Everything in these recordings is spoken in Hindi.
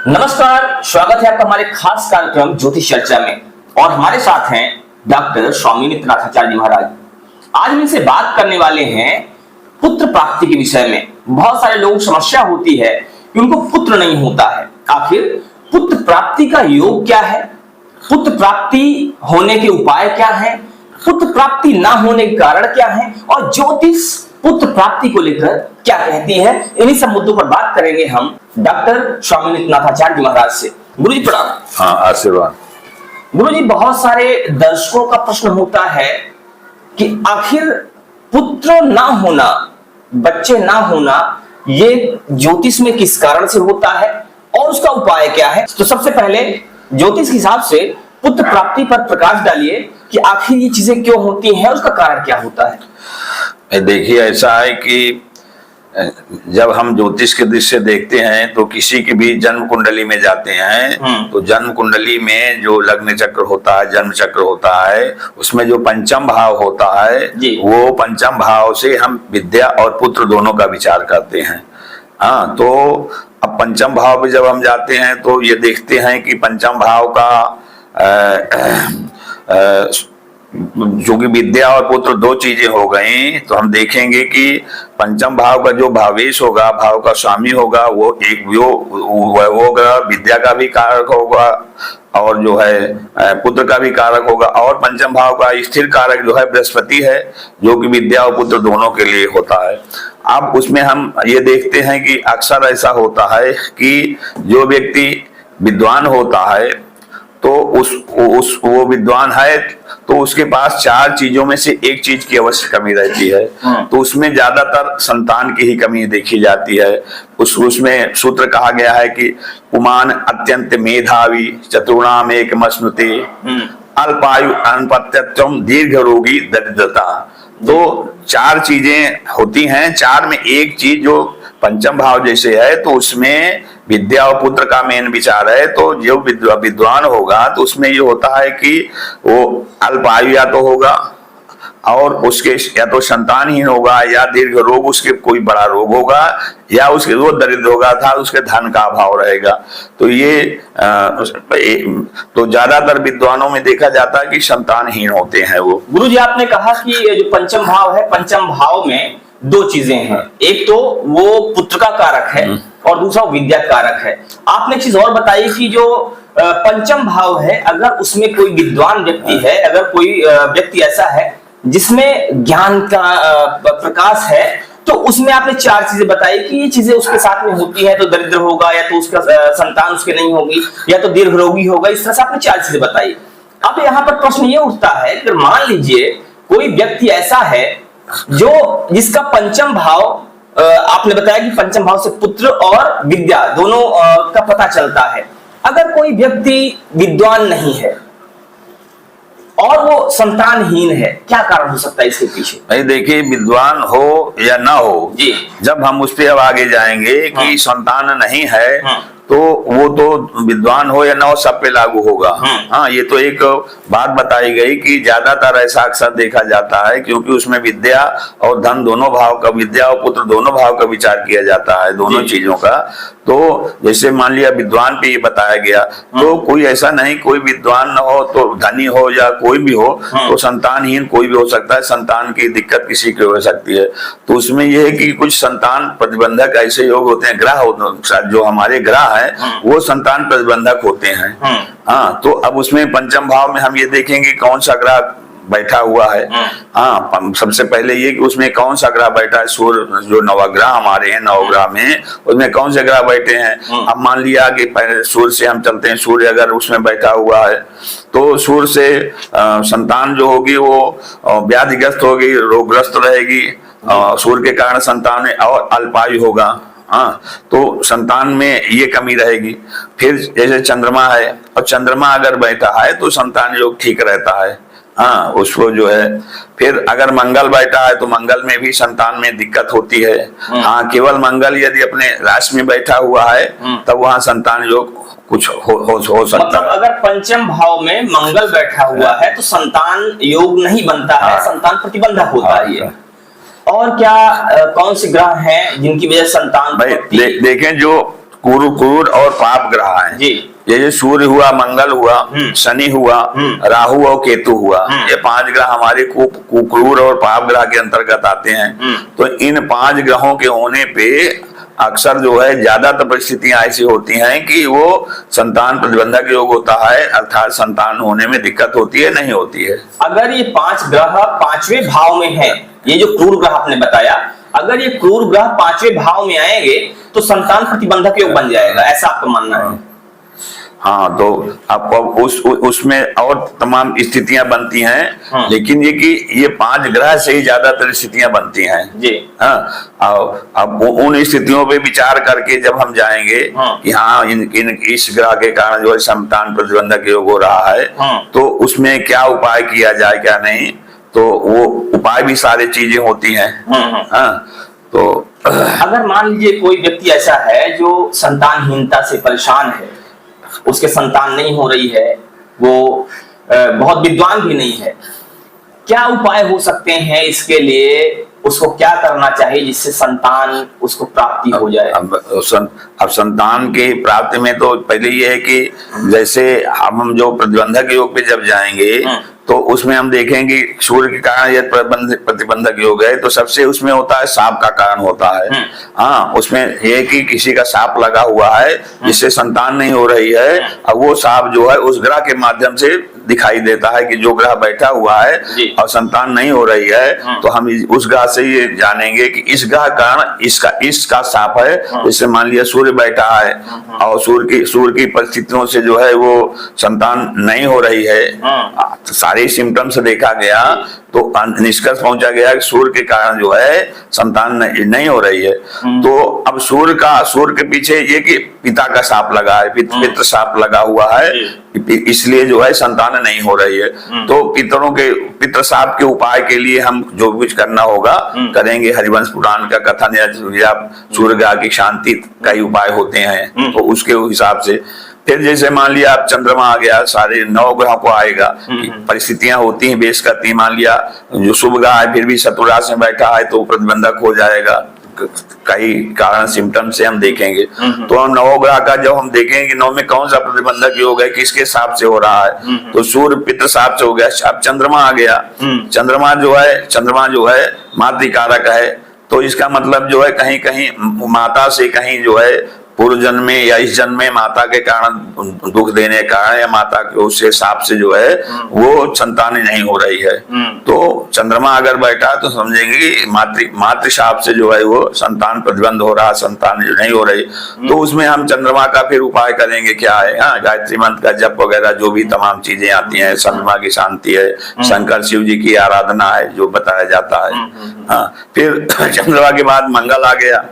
नमस्कार, स्वागत है आपका हमारे खास कार्यक्रम ज्योतिष चर्चा में। और हमारे साथ हैं डॉक्टर स्वामी नित्यनाथाचार्य जी महाराज। आज हम इनसे बात करने वाले हैं पुत्र प्राप्ति के विषय में। बहुत सारे लोगों को समस्या होती है कि उनको पुत्र नहीं होता है। आखिर पुत्र प्राप्ति का योग क्या है, पुत्र प्राप्ति होने के उपाय क्या है, पुत्र प्राप्ति ना होने के कारण क्या है, और ज्योतिष पुत्र प्राप्ति को लेकर क्या कहती है, इन्हीं सब मुद्दों पर बात करेंगे हम डॉक्टर स्वामी नित्यनाथाचार्य जी महाराज से। गुरु जी प्रणाम। हाँ, आशीर्वाद। गुरु जी, बहुत सारे दर्शकों का प्रश्न होता है कि आखिर पुत्र ना होना, बच्चे ना होना, ये ज्योतिष में किस कारण से होता है और उसका उपाय क्या है। तो सबसे पहले ज्योतिष के हिसाब से पुत्र प्राप्ति पर प्रकाश डालिए कि आखिर ये चीजें क्यों होती हैं, उसका कारण क्या होता है। देखिए, ऐसा है कि जब हम ज्योतिष के दृष्टि से देखते हैं तो किसी की भी जन्म कुंडली में जाते हैं तो जन्म कुंडली में जो लग्न चक्र होता है, जन्म चक्र होता है, उसमें जो पंचम भाव होता है वो पंचम भाव से हम विद्या और पुत्र दोनों का विचार करते हैं। हाँ, तो अब पंचम भाव पे जब हम जाते हैं तो ये देखते हैं कि पंचम भाव का चूंकि विद्या और पुत्र दो चीजें हो गई, तो हम देखेंगे कि पंचम भाव का जो भावेश होगा, भाव का स्वामी होगा, वो एक वो होगा, विद्या का भी कारक होगा और जो है पुत्र का भी कारक होगा। और पंचम भाव का स्थिर कारक जो है बृहस्पति है, जो कि विद्या और पुत्र दोनों के लिए होता है। अब उसमें हम ये देखते हैं कि अक्सर ऐसा होता है कि जो व्यक्ति विद्वान होता है तो वो विद्वान है तो उसके पास चार चीजों में से एक चीज की अवश्य कमी रहती है। तो उसमें ज्यादातर संतान की ही कमी देखी जाती है। उसमें सूत्र कहा गया है कि पुमान अत्यंत मेधावी चतुर्णाम एकमश्नुते अल्पायु अनपत्यत्वम दीर्घ रोगी दरिद्रता। तो चार चीजें होती हैं, चार में एक चीज जो पंचम भाव जैसे है तो उसमें विद्या और पुत्र का मेन विचार है। तो जो विद्वान होगा तो उसमें ये होता है कि वो अल्पायु या तो होगा और उसके या तो संतानहीन होगा या दीर्घ रोग, उसके कोई बड़ा रोग होगा या उसके वो दरिद्र होगा था, उसके धन का अभाव रहेगा। तो ये तो ज्यादातर विद्वानों में देखा जाता है कि संतानहीन होते हैं वो। गुरु जी, आपने कहा कि जो पंचम भाव है, पंचम भाव में दो चीजें हैं, एक तो वो पुत्र का कारक है और दूसरा विद्या कारक है। आपने एक चीज और बताई कि जो पंचम भाव है, अगर उसमें कोई विद्वान व्यक्ति है, अगर कोई व्यक्ति ऐसा है जिसमें ज्ञान का प्रकाश है, तो उसमें आपने चार चीजें बताई कि ये चीजें उसके साथ में होती है, तो दरिद्र होगा या तो उसका संतान उसके नहीं होगी या तो दीर्घ रोगी होगा। इस तरह से आपने चार चीजें बताई। अब यहाँ पर प्रश्न ये उठता है कि मान लीजिए कोई व्यक्ति ऐसा है जो जिसका पंचम भाव, आपने बताया कि पंचम भाव से पुत्र और विद्या दोनों का पता चलता है। अगर कोई व्यक्ति विद्वान नहीं है और वो संतानहीन है, क्या कारण हो सकता है इसके पीछे? भाई देखिए, विद्वान हो या ना हो जी, जब हम उस पर अब आगे जाएंगे कि संतान नहीं है तो वो तो विद्वान हो या ना हो सब पे लागू होगा। हाँ, ये तो एक बात बताई गई कि ज्यादातर ऐसा अक्सर देखा जाता है क्योंकि उसमें विद्या और धन दोनों भाव का, विद्या और पुत्र दोनों भाव का विचार किया जाता है, दोनों चीजों का। तो जैसे मान लिया विद्वान पे ये बताया गया, तो कोई ऐसा नहीं, कोई विद्वान न हो तो धनी हो या कोई भी हो तो संतानहीन कोई भी हो सकता है, संतान की दिक्कत किसी की हो सकती है। तो उसमें यह है कि कुछ संतान प्रतिबंधक ऐसे योग होते हैं, ग्रह जो हमारे ग्रह है वो संतान प्रतिबंधक होते हैं। हाँ, तो अब उसमें पंचम भाव में हम ये देखेंगे कौन सा ग्रह बैठा हुआ है। हाँ, सबसे पहले ये कि उसमें कौन सा ग्रह बैठा है। सूर्य जो नवग्रह हमारे हैं, नवग्रह में उसमें कौन से ग्रह बैठे हैं। अब मान लिया कि पहले सूर्य से हम चलते हैं, सूर्य अगर उसमें बैठा हुआ है तो सूर्य से संतान जो होगी वो व्याधिग्रस्त होगी, रोगग्रस्त रहेगी, सूर्य के कारण संतान में और अल्पायु होगा। हाँ, तो संतान में ये कमी रहेगी। फिर जैसे चंद्रमा है और चंद्रमा अगर बैठा है तो संतान योग ठीक रहता है। हाँ, उसको जो है फिर अगर मंगल बैठा है तो मंगल में भी संतान में दिक्कत होती है। हाँ, केवल मंगल यदि अपने राशि में बैठा हुआ है तब वहाँ संतान योग कुछ हो सकता मतलब है। अगर पंचम भाव में मंगल बैठा हुआ है तो संतान योग नहीं बनता है, संतान प्रतिबंधक होता है। और क्या कौन से ग्रह हैं जिनकी वजह से संतान भाई देखें, जो क्रूर और पाप ग्रह हैं जी। ये जो सूर्य हुआ, मंगल हुआ, शनि हुआ, राहु और केतु हुआ, ये 5 ग्रह हमारे क्रूर और पाप ग्रह के अंतर्गत आते हैं। तो इन 5 ग्रहों के होने पे अक्सर जो है ज्यादातर परिस्थितियां ऐसी होती हैं कि वो संतान प्रतिबंधक योग होता है, अर्थात संतान होने में दिक्कत होती है, नहीं होती है। अगर ये 5 ग्रह 5वें भाव में है, ये जो क्रूर ग्रह आपने बताया, अगर ये क्रूर ग्रह 5वें भाव में आएंगे तो संतान प्रतिबंधक योग बन जाएगा, ऐसा आपका मानना है? हाँ, तो आपको उसमें और तमाम स्थितियां बनती हैं, लेकिन ये कि ये 5 ग्रह से ही ज्यादातर स्थितियां बनती हैं जी। हाँ, अब उन स्थितियों पे विचार करके जब हम जाएंगे कि हाँ इस ग्रह के कारण जो है संतान प्रतिबंधक योग हो रहा है, तो उसमें क्या उपाय किया जाए क्या नहीं, तो वो उपाय भी सारी चीजें होती हैं। हाँ, तो अगर मान लीजिए कोई व्यक्ति ऐसा है जो संतानहीनता से परेशान है, उसके संतान नहीं हो रही है, वो बहुत विद्वान भी नहीं है, क्या उपाय हो सकते हैं इसके लिए? उसको क्या करना चाहिए जिससे संतान उसको प्राप्ति हो जाए? अब संतान के प्राप्ति में तो पहले ये है कि जैसे हम जो प्रतिबंधक योग पे जब जाएंगे तो उसमें हम देखेंगे सूर्य के कारण यदि प्रतिबंधक योग है तो सबसे उसमें होता है सांप का कारण होता है। हाँ, उसमें ये कि किसी का सांप लगा हुआ है जिससे संतान नहीं हो रही है, अब वो सांप जो है उस ग्रह के माध्यम से दिखाई देता है कि जो ग्रह बैठा हुआ है और संतान नहीं हो रही है, तो हम उस ग्रह से ये जानेंगे कि इस ग्रह कारण इसका सांप है। जैसे मान लिया सूर्य बैठा है और सूर्य की परिस्थितियों से जो है वो संतान नहीं हो रही है, सारे सिम्टम्स देखा गया तो निष्कर्ष पहुंचा गया कि सूर्य के कारण जो है संतान नहीं हो रही है। तो अब सूर्य के पीछे ये कि पिता का सांप लगा है, पितृ सांप लगा हुआ है, इसलिए जो है संतान नहीं हो रही है। तो पितृ सांप के उपाय के लिए हम जो कुछ करना होगा करेंगे। हरिवंश पुराण का कथन या सूर्य ग्रह की शांति का ही उपाय होते हैं, तो उसके हिसाब से फिर जैसे मान लिया आप चंद्रमा आ गया, सारे 9 ग्रहों को आएगा, परिस्थितियां होती हैं बेस करती हैं। मान लिया जो शुभ ग्रह है फिर भी शत्रु राशि में बैठा है तो प्रतिबंधक हो जाएगा, कई कारण सिम्टम से हम देखेंगे। तो हम 9 ग्रह का जब हम देखेंगे कि 9 में कौन सा प्रतिबंधक योग है, किसके हिसाब से हो रहा है, तो सूर्य पितृ हिसाब से हो गया। अब चंद्रमा आ गया, चंद्रमा जो है मातृकारक है, तो इसका मतलब जो है कहीं कहीं माता से कहीं जो है पूर्व जन्म में या इस जन्म में माता के कारण दुख देने के कारण या माता के उससे हिसाब से जो है वो संतान नहीं हो रही है। तो चंद्रमा अगर बैठा तो समझेंगे कि मातृ हिसाब से जो है वो संतान प्रतिबंध हो रहा, संतान नहीं हो रही। तो उसमें हम चंद्रमा का फिर उपाय करेंगे क्या है, हाँ, गायत्री मंत्र का जप वगैरह जो भी तमाम चीजें आती हैं, चंद्रमा की शांति है, शंकर शिव जी की आराधना है जो बताया जाता है। हाँ, फिर चंद्रमा के बाद मंगल आ गया।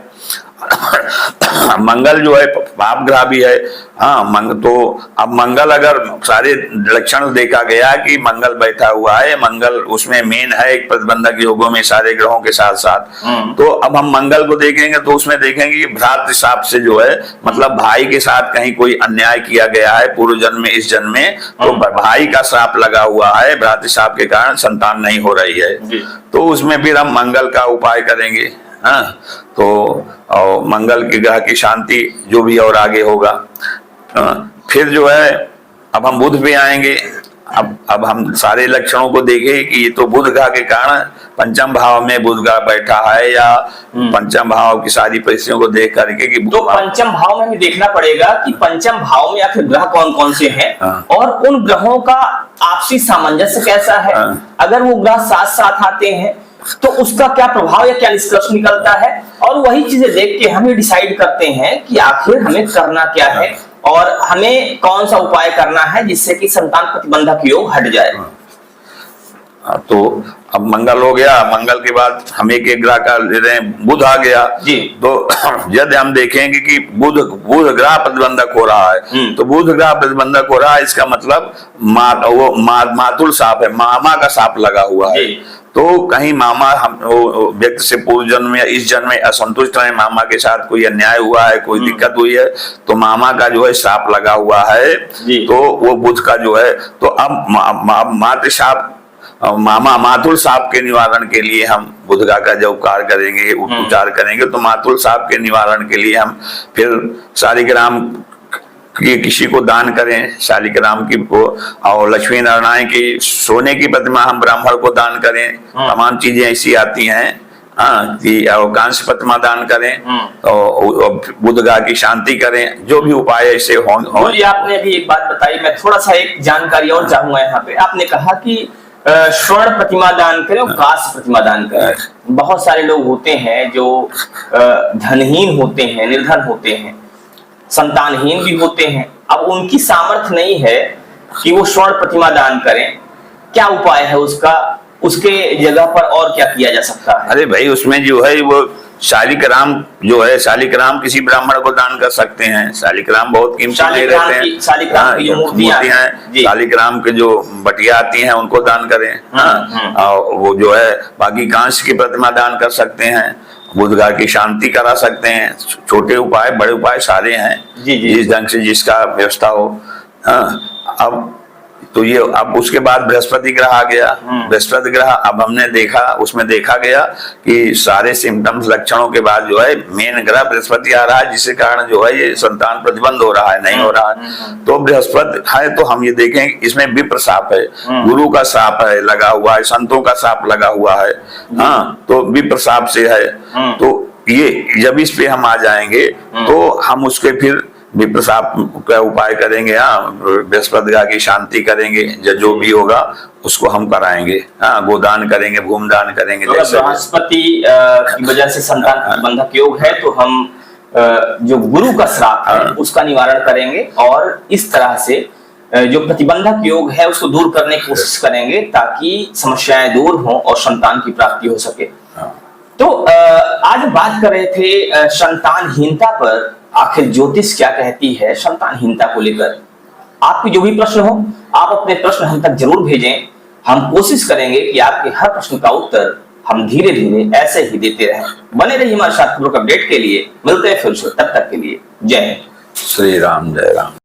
मंगल जो है पाप ग्रह भी है। हाँ, तो अब मंगल अगर सारे लक्षण देखा गया कि मंगल बैठा हुआ है, मंगल उसमें मेन है एक प्रतिबंधक योगों में सारे ग्रहों के साथ साथ। तो अब हम मंगल को देखेंगे तो उसमें देखेंगे कि भ्रातृ हिसाब से जो है मतलब भाई के साथ कहीं कोई अन्याय किया गया है पूर्व जन्म में इस जन्म में, तो भाई का श्राप लगा हुआ है, भ्रातृ श्राप के कारण संतान नहीं हो रही है। तो उसमें फिर हम मंगल का उपाय करेंगे। हाँ, तो और मंगल के ग्रह की शांति जो भी और आगे होगा। फिर जो है अब हम बुध पे आएंगे। अब हम सारे लक्षणों को देखें कि ये तो बुध ग्रह के कारण पंचम भाव में बुध ग्रह बैठा है या पंचम भाव की सारी परिस्थितियों को देख करके कि तो पंचम भाव में हमें देखना पड़ेगा कि पंचम भाव में आखिर ग्रह कौन कौन से हैं और उन ग्रहों का आपसी सामंजस्य कैसा है। अगर वो ग्रह साथ साथ आते हैं तो उसका क्या प्रभाव या क्या निष्कर्ष निकलता है, और वही चीजें देख के हमें डिसाइड करते हैं कि आखिर हमें करना क्या है और हमें कौन सा उपाय करना है जिससे कि संतान प्रतिबंधक योग हट जाए। तो अब मंगल हो गया, मंगल के बाद हम एक ग्रह का ले रहे हैं, बुध आ गया जी। तो यदि हम देखेंगे कि बुध ग्रह प्रतिबंधक हो रहा है, तो बुध ग्रह प्रतिबंधक हो रहा है, इसका मतलब मातुल साप है, मामा का साप लगा हुआ है। तो कहीं मामा हम व्यक्ति से पूर्व जन्म में इस जन्म में असंतुष्ट है, मामा के साथ कोई अन्याय हुआ है, कोई दिक्कत हुई है, तो मामा का जो है श्राप लगा हुआ है। तो वो बुध का जो है, तो अब मातृ श्राप मामा मातुल साहब के निवारण के लिए हम बुधगा का जब उपकार करेंगे, उपचार करेंगे, तो मातुल साहब के निवारण के लिए हम फिर शालिग्राम कि किसी को दान करें, शालिग्राम की को, और लक्ष्मी नारायण की सोने की प्रतिमा हम ब्राह्मण को दान करें। तमाम चीजें ऐसी आती हैं कि कांस्य प्रतिमा दान करें और बुधगा की शांति करें, जो भी उपाय ऐसे हो। आपने अभी एक बात बताई, मैं थोड़ा सा एक जानकारी और चाहूंगा यहाँ पे। आपने कहा कि स्वर्ण प्रतिमा दान करें और कांस्य प्रतिमा दान करें। बहुत सारे लोग होते हैं जो धनहीन होते हैं, निर्धन होते हैं, संतानहीन भी होते हैं। अब उनकी सामर्थ्य नहीं है कि वो स्वर्ण प्रतिमा दान करें, क्या उपाय है उसका? उसके जगह पर और क्या किया जा सकता है? अरे भाई, उसमें जो है वो शालिग्राम जो है, शालिग्राम किसी ब्राह्मण को दान कर सकते हैं। शालिग्राम बहुत कीमती नहीं रहते हैं। शालिग्राम की जो मूर्तियां हैं, शालिग्राम के जो बटिया आती हैं उनको दान करें। और वो जो है बाकी कांस्य की प्रतिमा दान कर सकते हैं, बुधगा की शांति करा सकते हैं। छोटे उपाय बड़े उपाय सारे हैं, जिस ढंग से जिसका व्यवस्था हो। अब तो ये, अब उसके बाद बृहस्पति ग्रह आ गया। बृहस्पति ग्रह अब हमने देखा, उसमें देखा गया कि सारे सिम्टम्स लक्षणों के बाद जो है मेन ग्रह बृहस्पति आ रहा है, जिसके कारण जो है ये संतान प्रतिबंध हो रहा है, नहीं हो रहा है। तो बृहस्पति है तो हम ये देखें, इसमें विप्र शाप है, गुरु का शाप है लगा हुआ है, संतों का शाप लगा हुआ है। तो विप्र शाप से है। तो ये जब इस पे हम आ जाएंगे तो हम उसके फिर विप्र शाप का उपाय करेंगे। बृहस्पति ग्रह की शांति करेंगे, जो भी होगा उसको हम कराएंगे। गोदान करेंगे, भूमदान करेंगे। तो बृहस्पति की वजह से संतान प्रतिबंधक योग है, तो हम जो गुरु का श्राप है उसका निवारण करेंगे और इस तरह से जो प्रतिबंधक योग है उसको दूर करने की कोशिश करेंगे, ताकि समस्याएं दूर हों और संतान की प्राप्ति हो सके। तो आज बात कर रहे थे संतानहीनता पर। आखिर ज्योतिष क्या कहती है संतानहीनता को लेकर? आपके जो भी प्रश्न हो, आप अपने प्रश्न हम तक जरूर भेजें। हम कोशिश करेंगे कि आपके हर प्रश्न का उत्तर हम धीरे धीरे ऐसे ही देते रहें। बने रहिए हमारे साथ अपडेट के लिए। मिलते हैं फिर से, तब तक के लिए जय हिंद। श्री राम, जय राम।